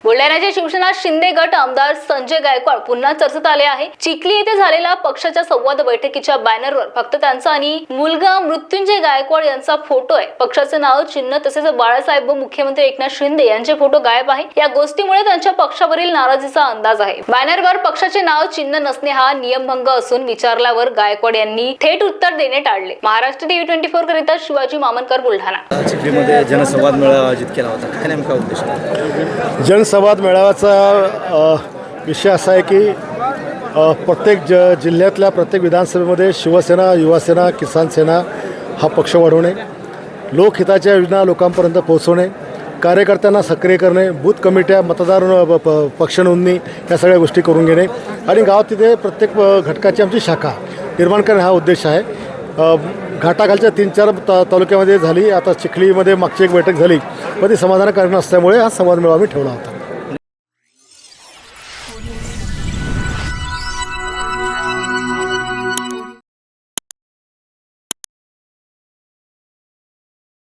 बुलढाण्याचे शिवसेना शिंदे गट आमदार संजय गायकवाड पुन्हा चर्चेत आले आहे। चिखली येथे झालेल्या पक्षाच्या संवाद बैठकीच्या बॅनरवर फक्त त्यांचा आणि मुलगा मृत्युंजय गायकवाड यांचा फोटो आहे। पक्षाचे नाव, चिन्ह तसेच बाळासाहेब व मुख्यमंत्री एकनाथ शिंदे यांचे फोटो गायब आहे। या गोष्टीमुळे त्यांच्या पक्षावरील नाराजीचा अंदाज आहे। बॅनरवर पक्षाचे नाव, चिन्ह नसणे हा नियमभंग असून विचारल्यावर गायकवाड यांनी थेट उत्तर देणे टाळले। महाराष्ट्र टीव्ही 24 करिता शिवाजी मामनकर, बुलढाणा। चिखलीमध्ये जनसंवाद मेळावा आयोजित केला होता, काय नेमका उद्देश? जनसंवाद मेळाव्याचा विषय असा आहे की प्रत्येक जिल्ह्यातल्या प्रत्येक विधानसभेमध्ये शिवसेना, युवासेना, किसान सेना हा पक्ष वाढवणे, लोकहिताच्या योजना लोकांपर्यंत पोहोचवणे, कार्यकर्त्यांना सक्रिय करणे, बूथ कमिट्या, मतदार पक्ष नोंदणी या सगळ्या गोष्टी करून घेणे आणि गावात तिथे प्रत्येक घटकाची आमची शाखा निर्माण करणे हा उद्देश आहे। घाटाखालच्या 3-4 तालुक्यामध्ये झाली, आता चिखलीमध्ये मागची एक बैठक झाली, पण ती समाधानकारक नसल्यामुळे हा संवाद मेळावा आम्ही ठेवला होता।